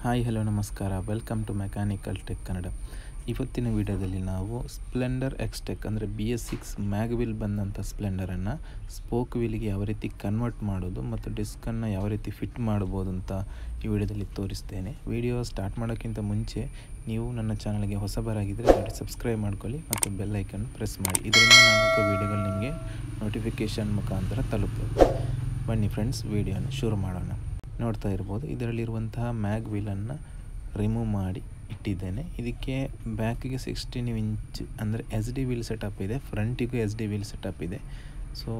Hi hello ನಮಸ್ಕಾರ, welcome to mechanical tech Kannada. ಇವತ್ತಿನ ವಿಡಿಯೋದಲ್ಲಿ ನಾವು ಸ್ಪ್ಲೆಂಡರ್ ಎಕ್ಸ್ಟೆಕ್ ಅಂದರೆ BS6 ಮ್ಯಾಗ್ ವೀಲ್ ಬಂದಂಥ ಸ್ಪ್ಲೆಂಡರನ್ನು ಸ್ಪೋಕ್ ವೀಲಿಗೆ ಯಾವ ರೀತಿ ಕನ್ವರ್ಟ್ ಮಾಡೋದು ಮತ್ತು ಡಿಸ್ಕನ್ನು ಯಾವ ರೀತಿ ಫಿಟ್ ಮಾಡ್ಬೋದು ಅಂತ ಈ ವಿಡಿಯೋದಲ್ಲಿ ತೋರಿಸ್ತೇನೆ. ವಿಡಿಯೋ ಸ್ಟಾರ್ಟ್ ಮಾಡೋಕ್ಕಿಂತ ಮುಂಚೆ ನೀವು ನನ್ನ ಚಾನಲ್ಗೆ ಹೊಸಬರಾಗಿದ್ದರೆ ಸಬ್ಸ್ಕ್ರೈಬ್ ಮಾಡ್ಕೊಳ್ಳಿ ಮತ್ತು ಬೆಲ್ ಐಕನ್ ಪ್ರೆಸ್ ಮಾಡಿ. ಇದರಿಂದ ನಾನು ವಿಡಿಯೋಗಳು ನಿಮಗೆ ನೋಟಿಫಿಕೇಷನ್ ಮುಖಾಂತರ ತಲುಪುತ್ತೆ. ಬನ್ನಿ ಫ್ರೆಂಡ್ಸ್, ವಿಡಿಯೋನ ಶುರು ಮಾಡೋಣ. ನೋಡ್ತಾ ಇರ್ಬೋದು, ಇದರಲ್ಲಿರುವಂತಹ ಮ್ಯಾಗ್ ವೀಲನ್ನು ರಿಮೂವ್ ಮಾಡಿ ಇಟ್ಟಿದ್ದೇನೆ. ಇದಕ್ಕೆ ಬ್ಯಾಕಿಗೆ 16 ಇಂಚ್ ಅಂದರೆ SD ವೀಲ್ ಸೆಟಪ್ ಇದೆ, ಫ್ರಂಟಿಗೂ SD ವೀಲ್ ಸೆಟಪ್ ಇದೆ. ಸೊ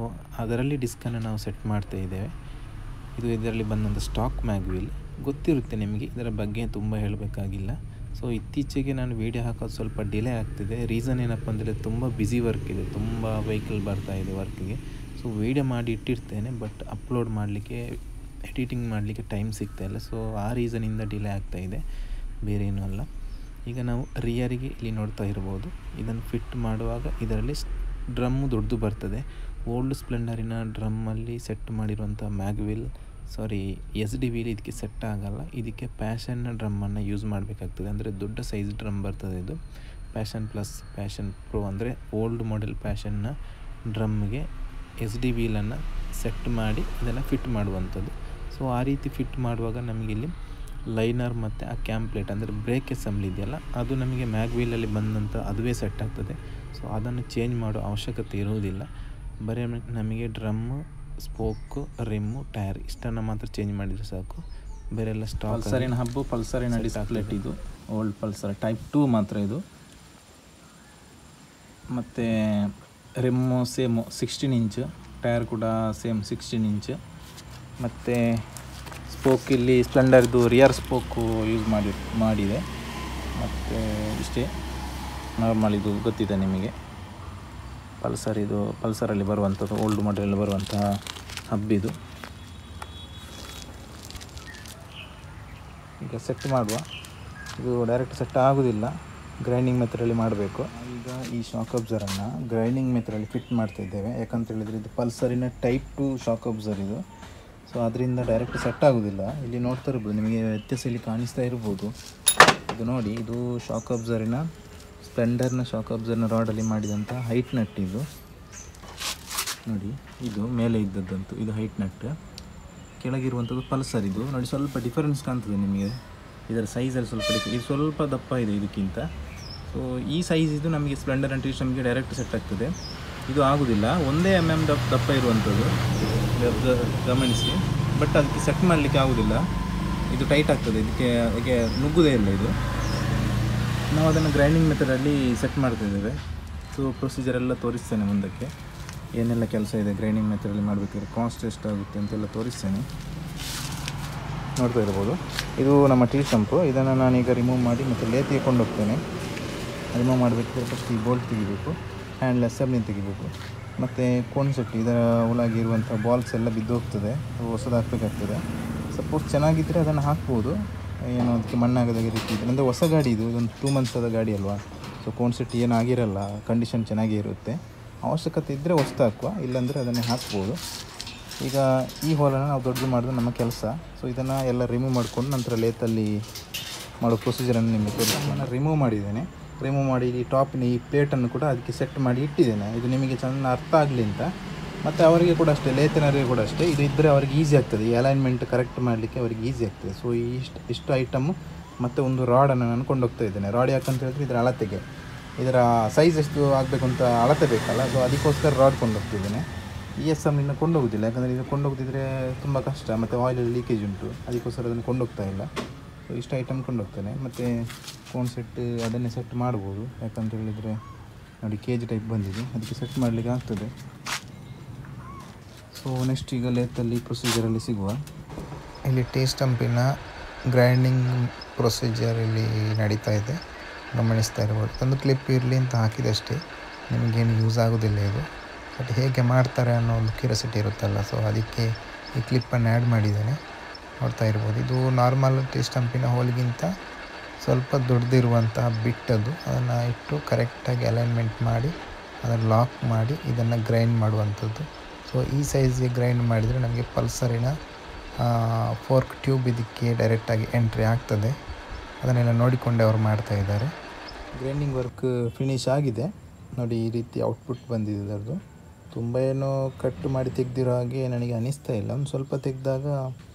ಅದರಲ್ಲಿ ಡಿಸ್ಕನ್ನು ನಾವು ಸೆಟ್ ಮಾಡ್ತಾ ಇದ್ದೇವೆ. ಇದು ಇದರಲ್ಲಿ ಬಂದಂಥ ಸ್ಟಾಕ್ ಮ್ಯಾಗ್ ವೀಲ್ ಗೊತ್ತಿರುತ್ತೆ ನಿಮಗೆ, ಇದರ ಬಗ್ಗೆ ತುಂಬ ಹೇಳಬೇಕಾಗಿಲ್ಲ. ಸೊ ಇತ್ತೀಚೆಗೆ ನಾನು ವೀಡಿಯೋ ಹಾಕೋದು ಸ್ವಲ್ಪ ಡಿಲೇ ಆಗ್ತಿದೆ. ರೀಸನ್ ಏನಪ್ಪ ಅಂದರೆ ತುಂಬ ಬ್ಯುಸಿ ವರ್ಕ್ ಇದೆ, ತುಂಬ ವೆಹಿಕಲ್ ಬರ್ತಾ ಇದೆ ವರ್ಕಿಗೆ. ಸೊ ವೀಡಿಯೋ ಮಾಡಿ ಇಟ್ಟಿರ್ತೇನೆ, ಬಟ್ ಅಪ್ಲೋಡ್ ಮಾಡಲಿಕ್ಕೆ ಎಡಿಟಿಂಗ್ ಮಾಡಲಿಕ್ಕೆ ಟೈಮ್ ಸಿಗ್ತಾಯಿಲ್ಲ. ಸೊ ಆ ರೀಸನಿಂದ ಡಿಲೇ ಆಗ್ತಾಯಿದೆ, ಬೇರೆ ಏನೂ ಅಲ್ಲ. ಈಗ ನಾವು ರಿಯರಿಗೆ ಇಲ್ಲಿ ನೋಡ್ತಾ ಇರ್ಬೋದು, ಇದನ್ನು ಫಿಟ್ ಮಾಡುವಾಗ ಇದರಲ್ಲಿ ಡ್ರಮ್ಮು ದೊಡ್ಡದು ಬರ್ತದೆ. ಓಲ್ಡ್ ಸ್ಪ್ಲೆಂಡರಿನ ಡ್ರಮ್ಮಲ್ಲಿ ಸೆಟ್ ಮಾಡಿರುವಂಥ ಮ್ಯಾಗ್ ವೀಲ್ SD ವೀಲ್ ಇದಕ್ಕೆ ಸೆಟ್ ಆಗೋಲ್ಲ. ಇದಕ್ಕೆ ಪ್ಯಾಷನ್ನ ಡ್ರಮ್ಮನ್ನು ಯೂಸ್ ಮಾಡಬೇಕಾಗ್ತದೆ. ಅಂದರೆ ದೊಡ್ಡ ಸೈಜ್ ಡ್ರಮ್ ಬರ್ತದೆ ಇದು. ಪ್ಯಾಷನ್ ಪ್ಲಸ್ ಪ್ಯಾಷನ್ ಪ್ರೋ ಅಂದರೆ ಓಲ್ಡ್ ಮಾಡೆಲ್ ಪ್ಯಾಷನ್ನ ಡ್ರಮ್ಗೆ SD ವೀಲನ್ನು ಸೆಟ್ ಮಾಡಿ ಇದನ್ನು ಫಿಟ್ ಮಾಡುವಂಥದ್ದು. ಸೊ ಆ ರೀತಿ ಫಿಟ್ ಮಾಡುವಾಗ ನಮಗೆ ಇಲ್ಲಿ ಲೈನರ್ ಮತ್ತು ಆ ಕ್ಯಾಂಪ್ಲೇಟ್ ಅಂದರೆ ಬ್ರೇಕ್ ಅಸೆಂಬ್ಲಿ ಇದೆಯಲ್ಲ, ಅದು ನಮಗೆ ಮ್ಯಾಗ್ ವೀಲಲ್ಲಿ ಬಂದಂಥ ಅದುವೇ ಸೆಟ್ ಆಗ್ತದೆ. ಸೊ ಅದನ್ನು ಚೇಂಜ್ ಮಾಡೋ ಅವಶ್ಯಕತೆ ಇರುವುದಿಲ್ಲ. ಬರೀ ನಮಗೆ ಡ್ರಮ್ಮು, ಸ್ಪೋಕು, ರಿಮ್ಮು, ಟೈರ್ ಇಷ್ಟನ್ನು ಮಾತ್ರ ಚೇಂಜ್ ಮಾಡಿದರೆ ಸಾಕು. ಬೇರೆ ಎಲ್ಲ ಸ್ಟಾಕ್. ಪಲ್ಸರಿನ ಹಬ್ಬು, ಪಲ್ಸರಿನ ಡಿಸ್ಪ್ಲೇಟ್ ಇದು ಓಲ್ಡ್ ಪಲ್ಸರ್ ಟೈಪ್ 2 ಮಾತ್ರ ಇದು. ಮತ್ತು ರಿಮ್ಮು ಸೇಮು 16 ಇಂಚ್, ಟೈರ್ ಕೂಡ ಸೇಮ್ 16 ಇಂಚ್. ಮತ್ತು ಸ್ಪೋಕ್ ಇಲ್ಲಿ ಸ್ಪ್ಲೆಂಡರ್ದು ರಿಯರ್ ಸ್ಪೋಕು ಯೂಸ್ ಮಾಡಿದೆ. ಮತ್ತು ಇಷ್ಟೇ, ನಾರ್ಮಲ್ ಇದು ಗೊತ್ತಿದೆ ನಿಮಗೆ, ಪಲ್ಸರಲ್ಲಿ ಬರುವಂಥದ್ದು ಓಲ್ಡ್ ಮಾಡೆಲಲ್ಲಿ ಬರುವಂತಹ ಹಬ್ಬಿದು. ಈಗ ಸೆಟ್ ಮಾಡುವ. ಇದು ಡೈರೆಕ್ಟ್ ಸೆಟ್ ಆಗೋದಿಲ್ಲ, ಗ್ರೈಂಡಿಂಗ್ ಮೆಥಡಲ್ಲಿ ಮಾಡಬೇಕು. ಈಗ ಈ ಶಾಕ್ ಅಬ್ಸರನ್ನು ಗ್ರೈಂಡಿಂಗ್ ಮೆಥಡಲ್ಲಿ ಫಿಟ್ ಮಾಡ್ತಾ ಇದ್ದೇವೆ. ಯಾಕಂತ ಹೇಳಿದರೆ ಇದು ಪಲ್ಸರಿನ ಟೈಪ್ 2 ಶಾಕ್ ಅಬ್ಸರ್ ಇದು. ಸೊ ಅದರಿಂದ ಡೈರೆಕ್ಟ್ ಸೆಟ್ ಆಗೋದಿಲ್ಲ. ಇಲ್ಲಿ ನೋಡ್ತಾ ಇರ್ಬೋದು, ನಿಮಗೆ ವ್ಯತ್ಯಾಸ ಇಲ್ಲಿ ಕಾಣಿಸ್ತಾ ಇರ್ಬೋದು. ಇದು ನೋಡಿ, ಇದು ಶಾಕ್ ಅಬ್ಸರಿನ ಸ್ಪ್ಲೆಂಡರ್ನ ಶಾಕ್ ಅಬ್ಸರ್ನ ರಾಡಲ್ಲಿ ಮಾಡಿದಂಥ ಹೈಟ್ ನಟ್ ಇದು. ನೋಡಿ, ಇದು ಮೇಲೆ ಇದ್ದದ್ದಂತು ಇದು ಹೈಟ್ ನಟ್, ಕೆಳಗಿರುವಂಥದ್ದು ಪಲ್ಸರ್. ಇದು ನೋಡಿ, ಸ್ವಲ್ಪ ಡಿಫರೆನ್ಸ್ ಕಾಣ್ತದೆ ನಿಮಗೆ. ಇದರ ಸೈಜಲ್ಲಿ ಸ್ವಲ್ಪ ಇದು ಸ್ವಲ್ಪ ದಪ್ಪ ಇದೆ ಇದಕ್ಕಿಂತ. ಸೊ ಈ ಸೈಜ್ ಇದು ನಮಗೆ ಸ್ಪ್ಲೆಂಡರ್ ಅಂಡ್ ಟೀಶ್ ನಮಗೆ ಡೈರೆಕ್ಟ್ ಸೆಟ್ ಆಗ್ತದೆ. ಇದು ಆಗೋದಿಲ್ಲ, 1 mm ದಪ್ಪ ಇರುವಂಥದ್ದು, ಗಮನಿಸಿ. ಬಟ್ ಅದಕ್ಕೆ ಸೆಟ್ ಮಾಡಲಿಕ್ಕೆ ಆಗೋದಿಲ್ಲ, ಇದು ಟೈಟ್ ಆಗ್ತದೆ. ಇದಕ್ಕೆ ನುಗ್ಗುವುದೇ ಇಲ್ಲ ಇದು. ನಾವು ಅದನ್ನು ಗ್ರೈಂಡಿಂಗ್ ಮೆಥಡಲ್ಲಿ ಸೆಟ್ ಮಾಡ್ತಾಯಿದ್ದೇವೆ. ಸೊ ಪ್ರೊಸೀಜರೆಲ್ಲ ತೋರಿಸ್ತೇನೆ ಮುಂದಕ್ಕೆ, ಏನೆಲ್ಲ ಕೆಲಸ ಇದೆ ಗ್ರೈಂಡಿಂಗ್ ಮೆಥಡಲ್ಲಿ ಮಾಡಬೇಕಾದ್ರೆ, ಕಾಸ್ಟ್ ಎಷ್ಟಾಗುತ್ತೆ ಅಂತೆಲ್ಲ ತೋರಿಸ್ತೇನೆ. ನೋಡ್ತಾ ಇರ್ಬೋದು, ಇದು ನಮ್ಮ ಟೀ ಶಂಪು. ಇದನ್ನು ನಾನೀಗ ರಿಮೂವ್ ಮಾಡಿ ಮತ್ತು ಲೇತಿಗೆ ಕೊಂಡೋಗ್ತೇನೆ. ರಿಮೂವ್ ಮಾಡಬೇಕಾದ್ರೆ ಫಸ್ಟ್ ಈ ಬೋಲ್ಟ್ ತೆಗಿಬೇಕು, ಹ್ಯಾಂಡ್ಲ್ ಅಸೆಂಬ್ಲಿ ತೆಗಿಬೇಕು, ಮತ್ತು ಕೋನ್ ಸೆಟ್ ಇದರ ಒಳಗಿರುವಂಥ ಬಾಲ್ಸ್ ಎಲ್ಲ ಬಿದ್ದು ಹೋಗ್ತದೆ, ಹೊಸದು ಹಾಕಬೇಕಾಗ್ತದೆ. ಸಪೋಸ್ ಚೆನ್ನಾಗಿದ್ದರೆ ಅದನ್ನು ಹಾಕ್ಬೋದು, ಏನೋ ಅದಕ್ಕೆ ಮಣ್ಣಾಗದ ರೀತಿ ಇದೆ. ಅಂದರೆ ಹೊಸ ಗಾಡಿ ಇದು, ಇದೊಂದು 2 months ಗಾಡಿ ಅಲ್ವಾ. ಸೊ ಕೋನ್ ಸೆಟ್ ಏನಾಗಿರಲ್ಲ, ಕಂಡೀಷನ್ ಚೆನ್ನಾಗೇ ಇರುತ್ತೆ. ಅವಶ್ಯಕತೆ ಇದ್ದರೆ ಹೊಸ್ತು ಹಾಕುವ, ಇಲ್ಲಾಂದರೆ ಅದನ್ನೇ ಹಾಕ್ಬೋದು. ಈಗ ಈ ಹೋಲನ್ನು ನಾವು ದೊಡ್ಡದು ಮಾಡೋದು ನಮ್ಮ ಕೆಲಸ. ಸೊ ಇದನ್ನು ಎಲ್ಲ ರಿಮೂವ್ ಮಾಡಿಕೊಂಡು ನಂತರ ಲೇತಲ್ಲಿ ಮಾಡೋ ಪ್ರೊಸೀಜರನ್ನು ನಿಮಗೆ ತೋರಿಸ್ತೀನಿ. ರಿಮೂವ್ ಮಾಡಿದ್ದೇನೆ. ರಿಮೂವ್ ಮಾಡಿ ಈ ಟಾಪಿನ ಈ ಪ್ಲೇಟನ್ನು ಕೂಡ ಅದಕ್ಕೆ ಸೆಟ್ ಮಾಡಿ ಇಟ್ಟಿದ್ದೇನೆ. ಇದು ನಿಮಗೆ ಚೆನ್ನಾಗಿ ಅರ್ಥ ಆಗಲಿ ಅಂತ. ಮತ್ತು ಅವರಿಗೆ ಕೂಡ ಅಷ್ಟೇ, ಲೇತನವರಿಗೆ ಕೂಡ ಅಷ್ಟೇ, ಇದು ಇದ್ದರೆ ಅವರಿಗೆ ಈಸಿ ಆಗ್ತದೆ, ಈ ಅಲೈನ್ಮೆಂಟ್ ಕರೆಕ್ಟ್ ಮಾಡಲಿಕ್ಕೆ ಅವರಿಗೆ ಈಸಿ ಆಗ್ತದೆ. ಸೊ ಇಷ್ಟು ಐಟಮು ಮತ್ತು ಒಂದು ರಾಡನ್ನು ನಾನು ಕೊಂಡೋಗ್ತಾ ಇದ್ದೇನೆ. ರಾಡ್ ಯಾಕಂತ ಹೇಳಿದ್ರೆ ಇದರ ಅಳತೆಗೆ, ಇದರ ಸೈಜ್ ಎಷ್ಟು ಆಗಬೇಕು ಅಂತ ಅಳತೆ ಬೇಕಲ್ಲ. ಸೊ ಅದಕ್ಕೋಸ್ಕರ ರಾಡ್ ಕೊಂಡೋಗ್ತಿದ್ದೇನೆ. ESMನಿಂದ ಕೊಂಡೋಗೋದಿಲ್ಲ, ಯಾಕಂದರೆ ಇದು ಕೊಂಡೋಗ್ತಿದ್ರೆ ತುಂಬ ಕಷ್ಟ, ಮತ್ತು ಆಯಿಲಲ್ಲಿ ಲೀಕೇಜ್ ಉಂಟು, ಅದಕ್ಕೋಸ್ಕರ ಅದನ್ನು ಕೊಂಡೋಗ್ತಾ ಇಲ್ಲ. ಸೊ ಇಷ್ಟು ಐಟಮ್ ಕೊಂಡೋಗ್ತೇನೆ. ಮತ್ತು ಫೋನ್ ಸೆಟ್ ಅದನ್ನೇ ಸೆಟ್ ಮಾಡ್ಬೋದು. ಯಾಕಂತ ಹೇಳಿದರೆ ನೋಡಿ, ಕೇಜ್ ಟೈಪ್ ಬಂದಿದೆ, ಅದಕ್ಕೆ ಸೆಟ್ ಮಾಡಲಿಕ್ಕೆ ಆಗ್ತದೆ. ಸೊ ನೆಕ್ಸ್ಟ್ ಈಗ ಲೇತಲ್ಲಿ ಪ್ರೊಸೀಜರಲ್ಲಿ ಸಿಗುವ. ಇಲ್ಲಿ ಟೀ ಸ್ಟಂಪಿನ ಗ್ರೈಂಡಿಂಗ್ ಪ್ರೊಸೀಜರ್ ಇಲ್ಲಿ ನಡೀತಾ ಇದೆ, ಗಮನಿಸ್ತಾ ಇರ್ಬೋದು. ಒಂದು ಕ್ಲಿಪ್ ಇರಲಿ ಅಂತ ಹಾಕಿದೆ ಅಷ್ಟೇ, ನಿಮಗೇನು ಯೂಸ್ ಆಗೋದಿಲ್ಲ ಇದು. ಬಟ್ ಹೇಗೆ ಮಾಡ್ತಾರೆ ಅನ್ನೋ ಒಂದು ಕ್ಯೂರಿಯಾಸಿಟಿ ಇರುತ್ತಲ್ಲ, ಸೊ ಅದಕ್ಕೆ ಈ ಕ್ಲಿಪ್ಪನ್ನು ಆ್ಯಡ್ ಮಾಡಿದ್ದೇನೆ. ನೋಡ್ತಾ ಇರ್ಬೋದು, ಇದು ನಾರ್ಮಲ್ ಟೀ ಸ್ಟಂಪಿನ ಹೋಲ್ಗಿಂತ ಸ್ವಲ್ಪ ದೊಡ್ಡದಿರುವಂತಹ ಬಿಟ್ಟದು, ಅದನ್ನು ಇಟ್ಟು ಕರೆಕ್ಟಾಗಿ ಅಲೈನ್ಮೆಂಟ್ ಮಾಡಿ ಅದನ್ನು ಲಾಕ್ ಮಾಡಿ ಇದನ್ನು ಗ್ರೈಂಡ್ ಮಾಡುವಂಥದ್ದು. ಸೊ ಈ ಸೈಜ್ಗೆ ಗ್ರೈಂಡ್ ಮಾಡಿದರೆ ನಮಗೆ ಪಲ್ಸರಿನ ಫೋರ್ಕ್ ಟ್ಯೂಬ್ ಇದಕ್ಕೆ ಡೈರೆಕ್ಟಾಗಿ ಎಂಟ್ರಿ ಆಗ್ತದೆ. ಅದನ್ನೆಲ್ಲ ನೋಡಿಕೊಂಡೆ ಅವರು ಮಾಡ್ತಾಯಿದ್ದಾರೆ. ಗ್ರೈಂಡಿಂಗ್ ವರ್ಕ್ ಫಿನಿಶ್ ಆಗಿದೆ ನೋಡಿ, ಈ ರೀತಿ ಔಟ್ಪುಟ್ ಬಂದಿದೆ ಅದರದ್ದು. ತುಂಬ ಏನೋ ಕಟ್ ಮಾಡಿ ತೆಗೆದಿರೋ ಹಾಗೆ ನನಗೆ ಅನಿಸ್ತಾ ಇಲ್ಲ. ಒಂದು ಸ್ವಲ್ಪ ತೆಗೆದಾಗ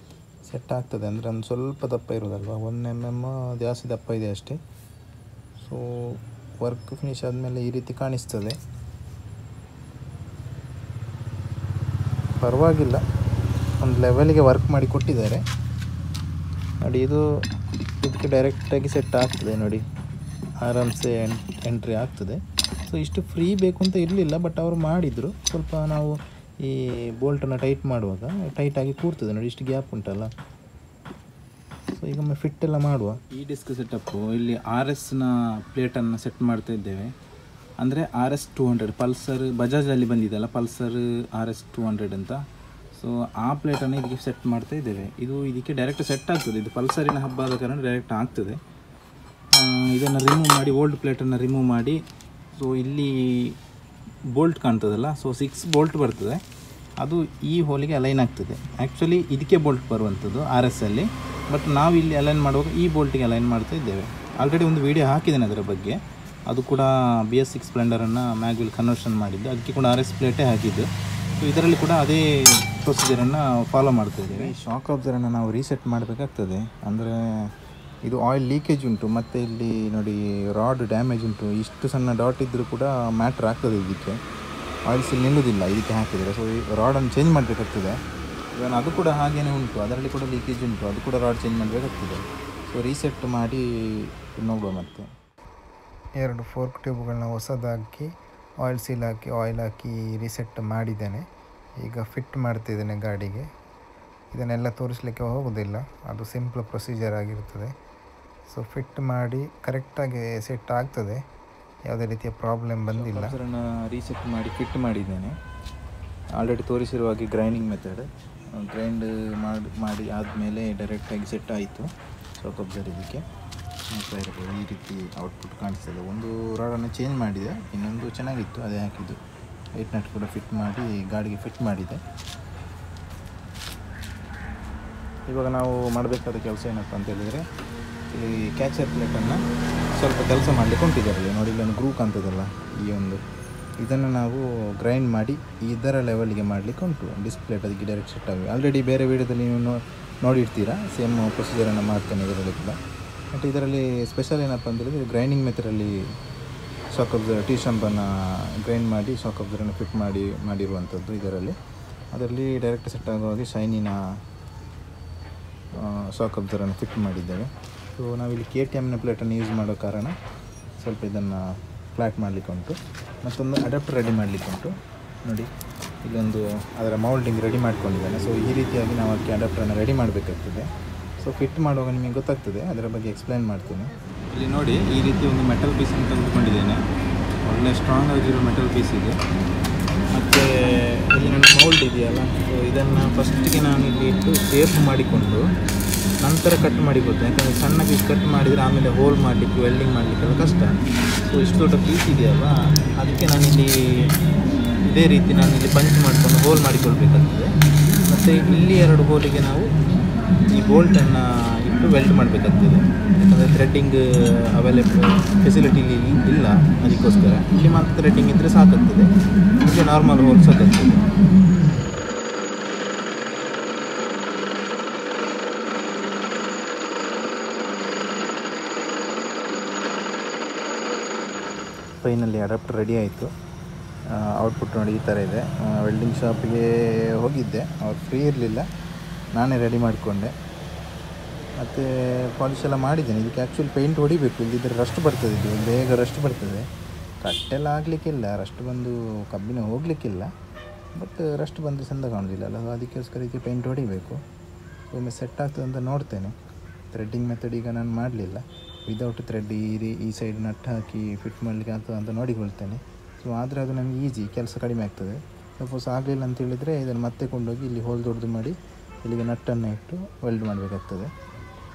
ಸೆಟ್ ಆಗ್ತದೆ, ಅಂದರೆ ಒಂದು ಸ್ವಲ್ಪ ದಪ್ಪ ಇರೋದಲ್ವ, 1 mm ಜಾಸ್ತಿ ದಪ್ಪ ಇದೆ ಅಷ್ಟೇ. ಸೊ ವರ್ಕ್ ಫಿನಿಶ್ ಆದಮೇಲೆ ಈ ರೀತಿ ಕಾಣಿಸ್ತದೆ. ಪರವಾಗಿಲ್ಲ, ಒಂದು ಲೆವೆಲಿಗೆ ವರ್ಕ್ ಮಾಡಿ ಕೊಟ್ಟಿದ್ದಾರೆ ನೋಡಿ. ಇದಕ್ಕೆ ಡೈರೆಕ್ಟಾಗಿ ಸೆಟ್ ಆಗ್ತದೆ ನೋಡಿ, ಆರಾಮ್ಸೆ ಎಂಟ್ರಿ ಆಗ್ತದೆ. ಸೊ ಇಷ್ಟು ಫ್ರೀ ಬೇಕು ಅಂತ ಇರಲಿಲ್ಲ, ಬಟ್ ಅವರು ಮಾಡಿದರು. ಸ್ವಲ್ಪ ನಾವು ಈ ಬೋಲ್ಟನ್ನು ಟೈಟ್ ಮಾಡುವಾಗ ಟೈಟಾಗಿ ಕೂರ್ತದೆ ನೋಡಿ, ಇಷ್ಟು ಗ್ಯಾಪ್ ಉಂಟಲ್ಲ. ಸೊ ಈಗ ಒಮ್ಮೆ ಫಿಟ್ ಎಲ್ಲ ಮಾಡುವ. ಈ ಡಿಸ್ಕ್ ಸೆಟಪ್ಪು ಇಲ್ಲಿ RSನ ಪ್ಲೇಟನ್ನು ಸೆಟ್ ಮಾಡ್ತಾ ಇದ್ದೇವೆ. ಅಂದರೆ RS 200 ಪಲ್ಸರ್ ಬಜಾಜಲ್ಲಿ ಬಂದಿದೆಯಲ್ಲ, ಪಲ್ಸರ್ RS 200 ಅಂತ. ಸೊ ಆ ಪ್ಲೇಟನ್ನು ಇದಕ್ಕೆ ಸೆಟ್ ಮಾಡ್ತಾ ಇದ್ದೇವೆ. ಇದಕ್ಕೆ ಡೈರೆಕ್ಟ್ ಸೆಟ್ ಆಗ್ತದೆ, ಇದು ಪಲ್ಸರಿನ ಹಬ್ಬ ಆದ ಕಾರಣ ಡೈರೆಕ್ಟ್ ಆಗ್ತದೆ. ಇದನ್ನು ರಿಮೂವ್ ಮಾಡಿ, ಓಲ್ಡ್ ಪ್ಲೇಟನ್ನು ರಿಮೂವ್ ಮಾಡಿ, ಸೊ ಇಲ್ಲಿ ಬೋಲ್ಟ್ ಕಾಣ್ತದಲ್ಲ, ಸೊ 6 ಬೋಲ್ಟ್ ಬರ್ತದೆ, ಅದು ಈ ಹೋಲಿಗೆ ಅಲೈನ್ ಆಗ್ತದೆ. ಆ್ಯಕ್ಚುಲಿ ಇದಕ್ಕೆ ಬೋಲ್ಟ್ ಬರುವಂಥದ್ದು RSಲ್ಲಿ, ಬಟ್ ನಾವು ಇಲ್ಲಿ ಅಲೈನ್ ಮಾಡುವಾಗ ಈ ಬೋಲ್ಟಿಗೆ ಅಲೈನ್ ಮಾಡ್ತಾ ಇದ್ದೇವೆ. ಆಲ್ರೆಡಿ ಒಂದು ವೀಡಿಯೋ ಹಾಕಿದ್ದೇನೆ ಅದರ ಬಗ್ಗೆ, ಅದು ಕೂಡ BS6 ಸ್ಪ್ಲೆಂಡರನ್ನು ಮ್ಯಾಗ್ವಿಲ್ ಕನ್ವರ್ಷನ್ ಮಾಡಿದ್ದು, ಅದಕ್ಕೆ ಕೂಡ RS ಪ್ಲೇಟೇ ಹಾಕಿದ್ದು. ಸೊ ಇದರಲ್ಲಿ ಕೂಡ ಅದೇ ಪ್ರೊಸೀಜರನ್ನು ಫಾಲೋ ಮಾಡ್ತಾ ಇದ್ದೇವೆ. ಈ ಶಾಕ್ ಅಬ್ಸರ್ವರನ್ನು ನಾವು ರೀಸೆಟ್ ಮಾಡಬೇಕಾಗ್ತದೆ. ಅಂದರೆ ಇದು ಆಯಿಲ್ ಲೀಕೇಜ್ ಉಂಟು, ಮತ್ತು ಇಲ್ಲಿ ನೋಡಿ ರಾಡ್ ಡ್ಯಾಮೇಜ್ ಉಂಟು. ಇಷ್ಟು ಸಣ್ಣ ಡಾಟ್ ಇದ್ದರೂ ಕೂಡ ಮ್ಯಾಟ್ರ್ ಆಗ್ತದೆ ಇದಕ್ಕೆ, ಆಯಿಲ್ ಸಿಲ್ ನಿಲ್ಲುವುದಿಲ್ಲ ಇದಕ್ಕೆ ಹಾಕಿದರೆ. ಸೊ ಈ ರಾಡನ್ನು ಚೇಂಜ್ ಮಾಡಬೇಕಾಗ್ತದೆ. ಇವನ್ ಅದು ಕೂಡ ಹಾಗೇ ಉಂಟು, ಅದರಲ್ಲಿ ಕೂಡ ಲೀಕೇಜ್ ಉಂಟು, ಅದು ಕೂಡ ರಾಡ್ ಚೇಂಜ್ ಮಾಡಬೇಕಾಗ್ತದೆ. ಸೊ ರೀಸೆಟ್ ಮಾಡಿ ನೋಡುವ. ಮತ್ತು 2 ಫೋರ್ಕ್ ಟ್ಯೂಬ್ಗಳನ್ನ ಹೊಸದಾಗಿ ಆಯಿಲ್ ಸೀಲ್ ಹಾಕಿ ಆಯಿಲ್ ಹಾಕಿ ರೀಸೆಟ್ ಮಾಡಿದ್ದೇನೆ. ಈಗ ಫಿಟ್ ಮಾಡ್ತಿದ್ದೇನೆ ಗಾಡಿಗೆ. ಇದನ್ನೆಲ್ಲ ತೋರಿಸಲಿಕ್ಕೆ ಹೋಗೋದಿಲ್ಲ, ಅದು ಸಿಂಪಲ್ ಪ್ರೊಸೀಜರ್ ಆಗಿರ್ತದೆ. ಸೊ ಫಿಟ್ ಮಾಡಿ ಕರೆಕ್ಟಾಗಿ ಸೆಟ್ ಆಗ್ತದೆ, ಯಾವುದೇ ರೀತಿಯ ಪ್ರಾಬ್ಲಮ್ ಬಂದಿಲ್ಲ. ಅದನ್ನು ರೀಸೆಟ್ ಮಾಡಿ ಫಿಟ್ ಮಾಡಿದ್ದೇನೆ. ಆಲ್ರೆಡಿ ತೋರಿಸಿರುವ ಹಾಗೆ ಗ್ರೈಂಡಿಂಗ್ ಮೆಥಡ್ ಗ್ರೈಂಡ್ ಮಾಡಿ ಆದಮೇಲೆ ಡೈರೆಕ್ಟಾಗಿ ಸೆಟ್ ಆಯಿತು ಶಾಕ್ ಅಬ್ಸರ್ವರ್. ಇದಕ್ಕೆ ನೋಡ್ತಾ ಇರ್ಬೋದು, ಈ ರೀತಿ ಔಟ್ಪುಟ್ ಕಾಣಿಸ್ತದೆ. ಒಂದು ರಾಡನ್ನು ಚೇಂಜ್ ಮಾಡಿದೆ, ಇನ್ನೊಂದು ಚೆನ್ನಾಗಿತ್ತು ಅದೇ ಹಾಕಿದ್ದು. ವೈಟ್ ನಟ್ ಕೂಡ ಫಿಟ್ ಮಾಡಿ ಗಾಡಿಗೆ ಫಿಟ್ ಮಾಡಿದೆ. ಇವಾಗ ನಾವು ಮಾಡಬೇಕಾದ ಕೆಲಸ ಏನಪ್ಪ ಅಂತ ಹೇಳಿದರೆ, ಇಲ್ಲಿ ಕ್ಯಾಚರ್ ಪ್ಲೇಟನ್ನು ಸ್ವಲ್ಪ ಕೆಲಸ ಮಾಡಲಿಕ್ಕೆ ಹೊಂಟಿದ್ದಾರೆ ನೋಡಿ. ಇಲ್ಲೊಂದು ಗ್ರೂ ಕಾಣ್ತದಲ್ಲ, ಇದನ್ನು ನಾವು ಗ್ರೈಂಡ್ ಮಾಡಿ ಇದರ ಲೆವೆಲ್ಗೆ ಮಾಡಲಿಕ್ಕೆ ಉಂಟು. ಡಿಸ್ಪ್ಲೇಟ್ ಅದಕ್ಕೆ ಡೈರೆಕ್ಟ್ ಸೆಟ್ ಆಗಿ ಆಲ್ರೆಡಿ ಬೇರೆ ವೀಡಿಯೋದಲ್ಲಿ ನೀವು ನೋಡಿರ್ತೀರಾ, ಸೇಮ್ ಪ್ರೊಸೀಜರನ್ನು ಮಾಡ್ತೇನೆ ಇದರಲ್ಲಿ ಕೂಡ. ಬಟ್ ಇದರಲ್ಲಿ ಸ್ಪೆಷಲ್ ಏನಪ್ಪ ಅಂತ ಹೇಳಿದರೆ, ಗ್ರೈಂಡಿಂಗ್ ಮೆಥಡಲ್ಲಿ ಶಾಕ್ ಅಬ್ಸರ್ವರ್ ಟಿ ಶಂಪನ್ನು ಗ್ರೈಂಡ್ ಮಾಡಿ ಶಾಕ್ ಅಬ್ಸರ್ವರನ್ನು ಫಿಟ್ ಮಾಡಿರುವಂಥದ್ದು ಅದರಲ್ಲಿ ಡೈರೆಕ್ಟ್ ಸೆಟ್ ಆಗುವಾಗ ಶೈನಿನ ಶಾಕ್ ಅಬ್ಸರ್ವರನ್ನು ಫಿಟ್ ಮಾಡಿದ್ದೇವೆ. ಸೊ ನಾವಿಲ್ಲಿ KTMನ ಪ್ಲೇಟನ್ನು ಯೂಸ್ ಮಾಡೋ ಕಾರಣ ಸ್ವಲ್ಪ ಇದನ್ನು ಫ್ಲ್ಯಾಟ್ ಮಾಡಲಿಕ್ಕೆ ಉಂಟು. ಮತ್ತೊಂದು ಅಡಾಪ್ಟರ್ ರೆಡಿ ಮಾಡಲಿಕ್ಕೆ ಉಂಟು ನೋಡಿ. ಇಲ್ಲೊಂದು ಅದರ ಮೌಲ್ಡಿಂಗ್ ರೆಡಿ ಮಾಡ್ಕೊಂಡಿದ್ದಾನೆ. ಸೊ ಈ ರೀತಿಯಾಗಿ ನಾವು ಅದಕ್ಕೆ ಅಡಾಪ್ಟರನ್ನು ರೆಡಿ ಮಾಡಬೇಕಾಗ್ತದೆ. ಸೊ ಫಿಟ್ ಮಾಡುವಾಗ ನಿಮಗೆ ಗೊತ್ತಾಗ್ತದೆ, ಅದರ ಬಗ್ಗೆ ಎಕ್ಸ್ಪ್ಲೈನ್ ಮಾಡ್ತೀನಿ. ಇಲ್ಲಿ ನೋಡಿ, ಈ ರೀತಿ ಒಂದು ಮೆಟಲ್ ಪೀಸನ್ನು ತೆಗೆದುಕೊಂಡಿದ್ದೇನೆ. ಒಳ್ಳೆ ಸ್ಟ್ರಾಂಗ್ ಆಗಿರೋ ಮೆಟಲ್ ಪೀಸ್ ಇದೆ. ಮತ್ತು ಇಲ್ಲಿ ನನ್ನ ಮೌಲ್ಡ್ ಇದೆಯಲ್ಲ, ಸೊ ಇದನ್ನು ಫಸ್ಟಿಗೆ ನಾನು ಇಲ್ಲಿ ಇಟ್ಟು ಶೇಪ್ ಮಾಡಿಕೊಂಡು ನಂತರ ಕಟ್ ಮಾಡಿ ಕೊಡ್ತೇನೆ. ಯಾಕಂದರೆ ಸಣ್ಣ ಪೀಸ್ ಕಟ್ ಮಾಡಿದರೆ ಆಮೇಲೆ ಹೋಲ್ ಮಾಡಲಿಕ್ಕೆ ವೆಲ್ಡಿಂಗ್ ಮಾಡಲಿಕ್ಕೆಲ್ಲ ಕಷ್ಟ. ಸೊ ಇಷ್ಟು ದೊಡ್ಡ ಪೀಸ್ ಇದೆಯಲ್ಲ, ಅದಕ್ಕೆ ನಾನಿಲ್ಲಿ ಇದೇ ರೀತಿ ನಾನಿಲ್ಲಿ ಪಂಚ್ ಮಾಡಿಕೊಂಡು ಹೋಲ್ ಮಾಡಿಕೊಳ್ಬೇಕಾಗ್ತದೆ. ಮತ್ತು ಇಲ್ಲಿ 2 ಹೋಲಿಗೆ ನಾವು ಈ ಬೋಲ್ಟನ್ನು ಇಟ್ಟು ವೆಲ್ಡ್ ಮಾಡಬೇಕಾಗ್ತದೆ. ಯಾಕಂದರೆ ಥ್ರೆಡ್ಡಿಂಗ್ ಅವೈಲೇಬಲ್ ಫೆಸಿಲಿಟಿ ಇಲ್ಲ, ಅದಕ್ಕೋಸ್ಕರ ಇಲ್ಲಿ ಮಾತ್ರ ಥ್ರೆಡ್ಡಿಂಗ್ ಇದ್ದರೆ ಸಾಕಾಗ್ತದೆ, ಇಲ್ಲಿ ನಾರ್ಮಲ್ ಹೋಲ್ ಸಾಕಾಗ್ತದೆ. ಫೈನಲ್ಲಿ ಅಡಾಪ್ಟರ್ ರೆಡಿ ಆಯಿತು. ಔಟ್ಪುಟ್ ನೋಡಿ ಈ ಥರ ಇದೆ. ವೆಲ್ಡಿಂಗ್ ಶಾಪಿಗೆ ಹೋಗಿದ್ದೆ, ಅವ್ರು ಫ್ರೀ ಇರಲಿಲ್ಲ, ನಾನೇ ರೆಡಿ ಮಾಡಿಕೊಂಡೆ. ಮತ್ತು ಪಾಲಿಶ್ ಎಲ್ಲ ಮಾಡಿದ್ದೇನೆ. ಇದಕ್ಕೆ ಆ್ಯಕ್ಚುಲಿ ಪೇಂಟ್ ಹೊಡಿಬೇಕು, ಇಲ್ಲಿದ್ದರೆ ರಸ್ಟ್ ಬರ್ತದೆ, ಇದು ಬೇಗ ರಸ್ಟ್ ಬರ್ತದೆ. ಕಟ್ಟೆಲ್ಲ ಆಗಲಿಕ್ಕಿಲ್ಲ, ರಸ್ಟ್ ಬಂದು ಕಬ್ಬಿನ ಹೋಗಲಿಕ್ಕಿಲ್ಲ, ಬಟ್ ರಸ್ಟ್ ಬಂದು ಚೆಂದ ಕಾಣೋದಿಲ್ಲಲ್ಲ, ಅದಕ್ಕೋಸ್ಕರ ಇದಕ್ಕೆ ಪೇಂಟ್ ಹೊಡಿಬೇಕು. ಒಮ್ಮೆ ಸೆಟ್ ಆಗ್ತದೆ ಅಂತ ನೋಡ್ತೇನೆ. ಥ್ರೆಡ್ಡಿಂಗ್ ಮೆಥಡ್ ಈಗ ನಾನು ಮಾಡಲಿಲ್ಲ, ವಿದೌಟ್ ಥ್ರೆಡ್ ಈ ಸೈಡ್ ನಟ್ ಹಾಕಿ ಫಿಟ್ ಮಾಡಲಿಕ್ಕೆ ಆಗ್ತದೆ ಅಂತ ನೋಡಿಕೊಳ್ತೇನೆ. ಸೊ ಆದರೆ ಅದು ನಮಗೆ ಈಸಿ, ಕೆಲಸ ಕಡಿಮೆ ಆಗ್ತದೆ. ಸಪೋಸ್ ಆಗಲಿಲ್ಲ ಅಂತ ಹೇಳಿದರೆ ಇದನ್ನು ಮತ್ತೆ ಕೊಂಡೋಗಿ ಇಲ್ಲಿ ಹೋಲ್ ದೊಡ್ಡದು ಮಾಡಿ ಇಲ್ಲಿಗೆ ನಟ್ಟನ್ನು ಇಟ್ಟು ವೆಲ್ಡ್ ಮಾಡಬೇಕಾಗ್ತದೆ.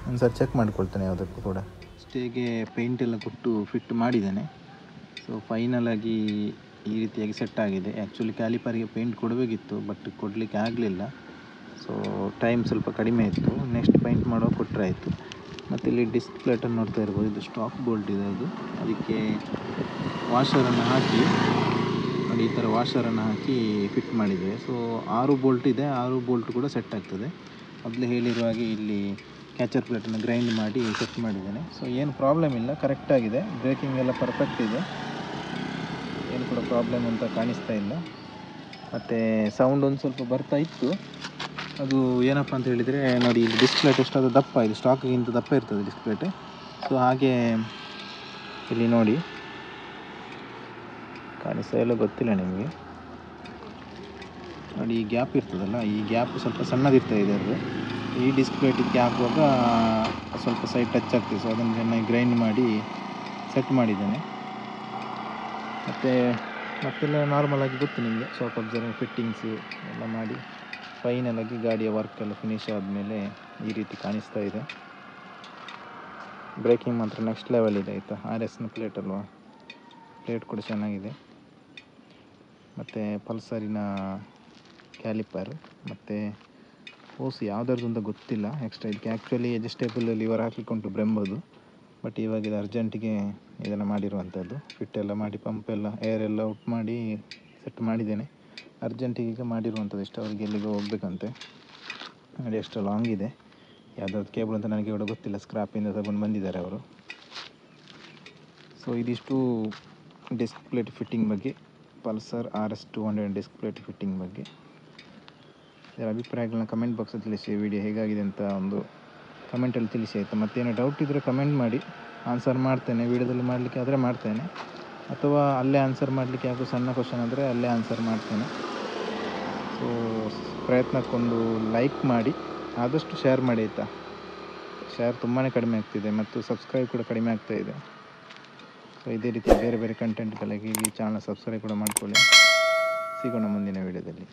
ಒಂದು ಸರಿ ಚೆಕ್ ಮಾಡಿಕೊಳ್ತೇನೆ ಯಾವುದಕ್ಕೂ ಕೂಡ. ಸ್ಟೇಗೆ ಪೇಂಟ್ ಎಲ್ಲ ಕೊಟ್ಟು ಫಿಟ್ ಮಾಡಿದ್ದೇನೆ. ಸೊ ಫೈನಲಾಗಿ ಈ ರೀತಿಯಾಗಿ ಸೆಟ್ ಆಗಿದೆ. ಆ್ಯಕ್ಚುಲಿ ಕ್ಯಾಲಿಪರಿಗೆ ಪೇಂಟ್ ಕೊಡಬೇಕಿತ್ತು, ಬಟ್ ಕೊಡಲಿಕ್ಕೆ ಆಗಲಿಲ್ಲ. ಸೊ ಟೈಮ್ ಸ್ವಲ್ಪ ಕಡಿಮೆ ಇತ್ತು. ನೆಕ್ಸ್ಟ್ ಪೈಂಟ್ ಮಾಡೋ ಕೊಟ್ಟರೆ ಆಯಿತು. ಮತ್ತು ಇಲ್ಲಿ ಡಿಸ್ಕ್ ಪ್ಲೇಟನ್ನು ನೋಡ್ತಾ ಇರ್ಬೋದು, ಇದು ಸ್ಟಾಕ್ ಬೋಲ್ಟ್ ಇದೆ. ಅದಕ್ಕೆ ವಾಷರನ್ನು ಹಾಕಿ ನೋಡಿ, ಈ ಥರ ವಾಷರನ್ನು ಹಾಕಿ ಫಿಟ್ ಮಾಡಿದ್ದೇವೆ. ಸೊ 6 ಬೋಲ್ಟ್ ಇದೆ, 6 ಬೋಲ್ಟ್ ಕೂಡ ಸೆಟ್ ಆಗ್ತದೆ. ಮೊದಲೇ ಹೇಳಿರುವ ಹಾಗೆ ಇಲ್ಲಿ ಕ್ಯಾಚರ್ ಪ್ಲೇಟನ್ನು ಗ್ರೈಂಡ್ ಮಾಡಿ ಸೆಟ್ ಮಾಡಿದ್ದೇನೆ. ಸೊ ಏನು ಪ್ರಾಬ್ಲಮ್ ಇಲ್ಲ, ಕರೆಕ್ಟಾಗಿದೆ. ಬ್ರೇಕಿಂಗ್ ಎಲ್ಲ ಪರ್ಫೆಕ್ಟ್ ಇದೆ, ಏನು ಕೂಡ ಪ್ರಾಬ್ಲಮ್ ಅಂತ ಕಾಣಿಸ್ತಾ ಇಲ್ಲ. ಮತ್ತು ಸೌಂಡ್ ಒಂದು ಸ್ವಲ್ಪ ಬರ್ತಾ ಇತ್ತು. ಅದು ಏನಪ್ಪ ಅಂತ ಹೇಳಿದರೆ ನೋಡಿ, ಇಲ್ಲಿ ಡಿಸ್ಪ್ಲೇಟ್ ಎಷ್ಟಾದರೂ ದಪ್ಪ ಇದೆ, ಸ್ಟಾಕಿಗಿಂತ ದಪ್ಪ ಇರ್ತದೆ ಡಿಸ್ಪ್ಲೇಟ್. ಸೊ ಹಾಗೆ ಇಲ್ಲಿ ನೋಡಿ, ಕಾಣಿಸ್ತಾ ಎಲ್ಲ ಗೊತ್ತಿಲ್ಲ ನಿಮಗೆ. ನೋಡಿ ಈ ಗ್ಯಾಪ್ ಇರ್ತದಲ್ಲ, ಈ ಗ್ಯಾಪ್ ಸ್ವಲ್ಪ ಸಣ್ಣದಿರ್ತದೆ ಇದರದ್ದು. ಈ ಡಿಸ್ಪ್ಲೇಟಿಗೆ ಹಾಕುವಾಗ ಸ್ವಲ್ಪ ಸೈಡ್ ಟಚ್ ಆಗ್ತದೆ. ಸೊ ಅದನ್ನು ಚೆನ್ನಾಗಿ ಗ್ರೈಂಡ್ ಮಾಡಿ ಸೆಟ್ ಮಾಡಿದ್ದೇನೆ. ಮತ್ತೆಲ್ಲ ನಾರ್ಮಲಾಗಿ ಗೊತ್ತು ನಿಮಗೆ, ಶಾಕ್ ಅಬ್ಸರ್ವರ್ ಫಿಟ್ಟಿಂಗ್ಸು ಎಲ್ಲ ಮಾಡಿ ಫೈನಲಾಗಿ ಗಾಡಿಯ ವರ್ಕ್ ಎಲ್ಲ ಫಿನಿಶ್ ಆದಮೇಲೆ ಈ ರೀತಿ ಕಾಣಿಸ್ತಾ ಇದೆ. ಬ್ರೇಕಿಂಗ್ ಮಾತ್ರ ನೆಕ್ಸ್ಟ್ ಲೆವೆಲ್ ಇದೆ ಆಯಿತಾ. RSನ ಪ್ಲೇಟ್ ಅಲ್ವಾ, ಪ್ಲೇಟ್ ಕೂಡ ಚೆನ್ನಾಗಿದೆ. ಮತ್ತು ಪಲ್ಸರಿನ ಕ್ಯಾಲಿಪರ್ ಮತ್ತು ಓಸು ಯಾವುದರದ್ದು ಅಂತ ಗೊತ್ತಿಲ್ಲ. ಎಕ್ಸ್ಟ್ರಾ ಇದಕ್ಕೆ ಆ್ಯಕ್ಚುಲಿ ಅಡ್ಜಸ್ಟೇಬಲ್ ಲಿವರ್ ಹಾಕಲಿಕ್ಕುಂಟು ಬ್ರೆಂಬೋದು, ಬಟ್ ಇವಾಗ ಇದು ಅರ್ಜೆಂಟಿಗೆ ಇದನ್ನು ಮಾಡಿರುವಂಥದ್ದು. ಫಿಟ್ ಎಲ್ಲ ಮಾಡಿ ಪಂಪೆಲ್ಲ ಏರ್ ಎಲ್ಲ ಔಟ್ ಮಾಡಿ ಸೆಟ್ ಮಾಡಿದ್ದೇನೆ. ಅರ್ಜೆಂಟಿಗೆ ಈಗ ಮಾಡಿರುವಂಥದ್ದು. ಇಷ್ಟು ಅವ್ರಿಗೆ ಎಲ್ಲಿಗೆ ಹೋಗ್ಬೇಕಂತೆ. ನೋಡಿ ಎಷ್ಟು ಲಾಂಗ್ ಇದೆ, ಯಾವುದಾದ್ರು ಕೇಬಲ್ ಅಂತ ನನಗೆ ಕೂಡ ಗೊತ್ತಿಲ್ಲ, ಸ್ಕ್ರಾಪಿಂದ ತಗೊಂಡು ಬಂದಿದ್ದಾರೆ ಅವರು. ಸೊ ಇದಿಷ್ಟು ಡಿಸ್ಕ್ ಪ್ಲೇಟ್ ಫಿಟ್ಟಿಂಗ್ ಬಗ್ಗೆ, Pulsar RS 200 disc plate fitting ಬಗ್ಗೆ. ಇದರ ಅಭಿಪ್ರಾಯಗಳನ್ನ ಕಮೆಂಟ್ ಬಾಕ್ಸಲ್ಲಿ ತಿಳಿಸಿ. ವಿಡಿಯೋ ಹೇಗಾಗಿದೆ ಅಂತ ಒಂದು ಕಮೆಂಟಲ್ಲಿ ತಿಳಿಸಿ ಆಯಿತಾ. ಮತ್ತೇನೋ ಡೌಟ್ ಇದ್ದರೆ ಕಮೆಂಟ್ ಮಾಡಿ, ಆನ್ಸರ್ ಮಾಡ್ತೇನೆ. ವೀಡಿಯೋದಲ್ಲಿ ಮಾಡಲಿಕ್ಕೆ ಆದರೆ ಮಾಡ್ತೇನೆ, ಅಥವಾ ಅಲ್ಲೇ ಆನ್ಸರ್ ಮಾಡಲಿಕ್ಕೆ ಯಾಕೋ ಸಣ್ಣ ಕ್ವಶನ್ ಆದರೆ ಅಲ್ಲೇ ಆನ್ಸರ್ ಮಾಡ್ತೇನೆ. ಸೊ ಪ್ರಯತ್ನಕ್ಕೊಂದು ಲೈಕ್ ಮಾಡಿ, ಆದಷ್ಟು ಶೇರ್ ಮಾಡಿ ಆಯಿತಾ. ಶೇರ್ ತುಂಬಾ ಕಡಿಮೆ ಆಗ್ತಿದೆ ಮತ್ತು ಸಬ್ಸ್ಕ್ರೈಬ್ ಕೂಡ ಕಡಿಮೆ ಆಗ್ತಾಯಿದೆ. ಸೊ ಇದೇ ರೀತಿ ಬೇರೆ ಬೇರೆ ಕಂಟೆಂಟ್ಗಳಿಗೆ ಈ ಚಾನಲ್ ಸಬ್ಸ್ಕ್ರೈಬ್ ಕೂಡ ಮಾಡಿಕೊಳ್ಳಿ. ಸಿಗೋಣ ಮುಂದಿನ ವೀಡಿಯೋದಲ್ಲಿ.